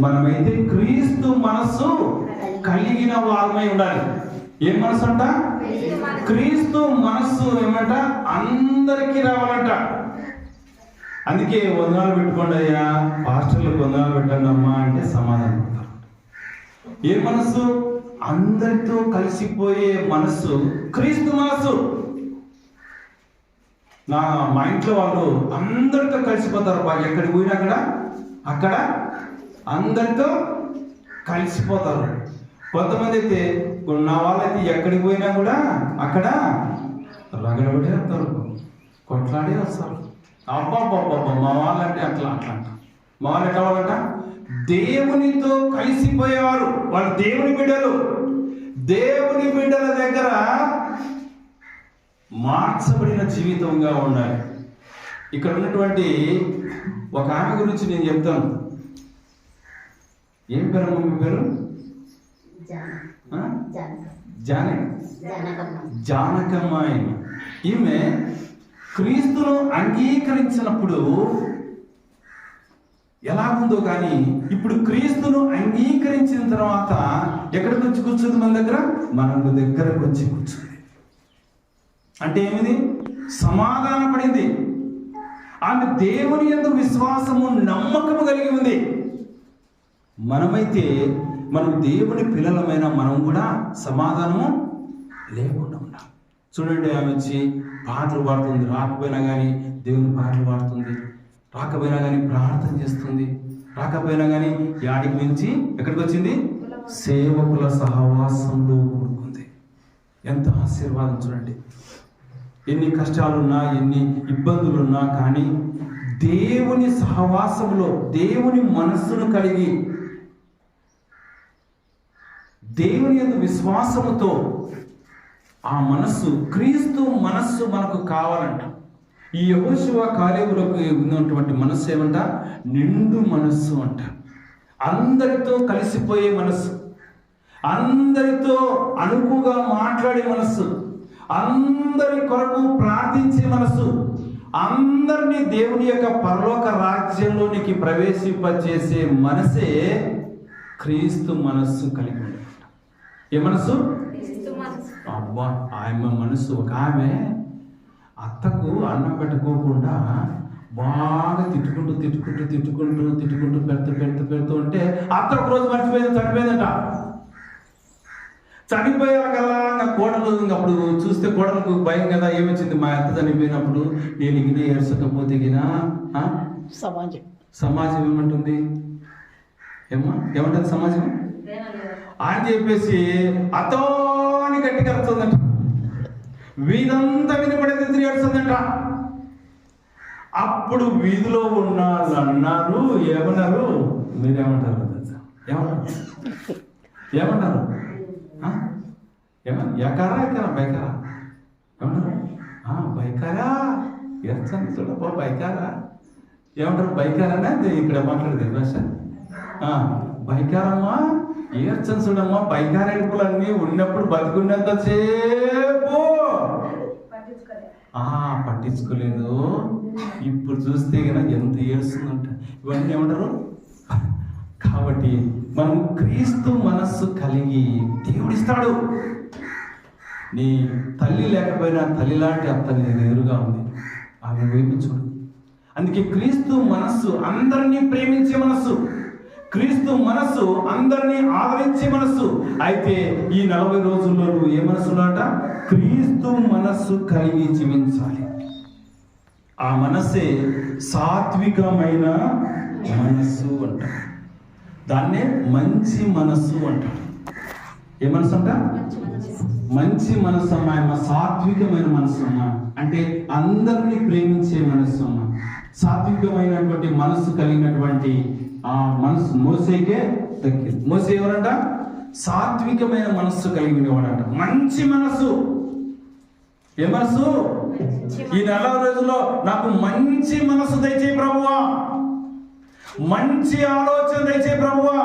మనమైతే క్రీస్తు మనస్సు కలిగిన వారమై ఉండాలి. ఏం మనసు అంట? క్రీస్తు మనస్సు ఏమంట? అందరికీ రావాలంట. అందుకే వందనాలు పెట్టుకోండి అయ్యా, పాస్టర్లకు వందనాలు పెట్టండి అమ్మా అంటే సమాధానం పెడతారు. ఏ మనస్సు? అందరితో కలిసిపోయే మనస్సు క్రీస్తు మనస్సు. మా ఇంట్లో వాళ్ళు అందరితో కలిసిపోతారు. ఎక్కడికి పోయినా అక్కడ అందరితో కలిసిపోతారు. కొంతమంది అయితే నా వాళ్ళైతే ఎక్కడికి పోయినా కూడా అక్కడ రగడబడి వస్తారు, కొట్లాడి వస్తారు. అబ్బాబ్బాబ్బా మా వాళ్ళంటే అట్లా అంట. మా వాళ్ళు ఎట్లా వాళ్ళంట? దేవునితో కలిసిపోయేవారు. వాళ్ళు దేవుని బిడ్డలు. దేవుని బిడ్డల దగ్గర మార్చబడిన జీవితంగా ఉండాలి. ఇక్కడ ఉన్నటువంటి ఒక ఆమె గురించి నేను చెప్తాను. ఏం పేరు మీ పేరు? జానకమ్మ. ఈమె క్రీస్తును అంగీకరించినప్పుడు ఎలా ఉందో కానీ ఇప్పుడు క్రీస్తును అంగీకరించిన తర్వాత ఎక్కడికి వచ్చి కూర్చుంది? మన దగ్గరకు వచ్చి కూర్చుంది. అంటే ఏమిది? సమాధాన పడింది. ఆమె దేవుని యందు విశ్వాసము, నమ్మకము కలిగి ఉంది. మనం దేవుని పిల్లలమైన మనం కూడా సమాధానము లేకుండా ఉన్నాం. చూడండి, ఆమె వచ్చి పాటలు పాడుతుంది. రాకపోయినా కానీ దేవుని పాటలు పాడుతుంది. రాకపోయినా కానీ ప్రార్థన చేస్తుంది. రాకపోయినా కానీ యాడికి మించి ఎక్కడికి వచ్చింది? సేవకుల సహవాసంలో కూడుకుంది. ఎంత ఆశీర్వాదం చూడండి. ఎన్ని కష్టాలున్నా, ఎన్ని ఇబ్బందులున్నా కానీ దేవుని సహవాసంలో, దేవుని మనస్సును కలిగి, దేవుని యందు విశ్వాసముతో ఆ మనస్సు, క్రీస్తు మనస్సు మనకు కావాలంట. ఈ యెహోషువ కాలేబులకు ఉన్నటువంటి మనస్సు ఏమంట? నిండు మనస్సు అంట. అందరితో కలిసిపోయే మనస్సు, అందరితో అనుకుగా మాట్లాడే మనస్సు, అందరి కొరకు ప్రార్థించే మనస్సు, అందరినీ దేవుని యొక్క పరలోక రాజ్యంలోనికి ప్రవేశింపచేసే మనసే క్రీస్తు మనస్సు కలిగి ఉంది. ఏ మనస్సు? అబ్బా, ఆమె మనస్సు. ఒక ఆమె అత్తకు అన్నం పెట్టుకోకుండా బాగా తిట్టుకుంటూ పెడుతూ ఉంటే అత్త ఒక రోజు చనిపోయిందంట. చనిపోయాకల్లా కోడలు అప్పుడు చూస్తే కోడలకు భయం కదా. ఏమొచ్చింది? మా అత్త చనిపోయినప్పుడు నేను ఇగిన ఏడ్చకపోతే సమాజం ఏమంటుంది? ఏమంటుంది సమాజం అని చెప్పేసి అతోని గట్టిగా అరుస్తుందంట. వీధంతా వినపడేది తిరిగి ఏడుస్తుందంట. అప్పుడు వీధిలో ఉన్న వాళ్ళు అన్నారు, ఏమన్నారు? మీరేమంటారు? ఏమంటారు? ఎకారా బైకారా ఏమంటారు? బైకారా ఏడ్చండి చూడపో, బైకారా ఏమంటారు? బైకారానే ఇక్కడ మాట్లాడేది భాష. బైకారమ్మా, ఏడ్చని చూడమ్మా. బైకార ఎడుపులన్నీ ఉన్నప్పుడు బతికున్నంతసేపు పట్టించుకోలేదు. ఇప్పుడు చూస్తే కనుక ఎంత ఏడుస్తుందంట. ఇవన్నీ ఏమంటారు? కాబట్టి మనం క్రీస్తు మనస్సు కలిగి దేవుడిస్తాడు. నీ తల్లి లేకపోయినా తల్లి లాంటి అత్త నీ ఎదురుగా ఉంది. ఆమె వైపు చూడు. అందుకే క్రీస్తు మనస్సు అందరినీ ప్రేమించే మనస్సు, క్రీస్తు మనస్సు అందరినీ ఆదరించే మనస్సు. అయితే ఈ 40 రోజుల్లో నువ్వు ఏ మనస్సులాట? క్రీస్తు మనస్సు కలిగి జీవించాలి. ఆ మనస్సే సాత్వికమైన మనస్సు అంటారు. దాన్నే మంచి మనస్సు అంటారు. ఏ మనస్సు అంట? మంచి మనస్సు అమ్మ, సాత్వికమైన మనస్సు అమ్మ. అంటే అందరినీ ప్రేమించే మనస్సు అమ్మ. సాత్వికమైనటువంటి మనస్సు కలిగినటువంటి ఆ మనస్సు మోసేకే దక్కింది. మోసే ఎవరంట? సాత్వికమైన మనస్సు కలిగినవాడంట. మంచి మనస్సు. ఏ మనస్సు? ఈ 40 రోజుల్లో నాకు మంచి మనస్సు దయచేయి ప్రభువా, మంచి ఆలోచన దయచేయి ప్రభువా.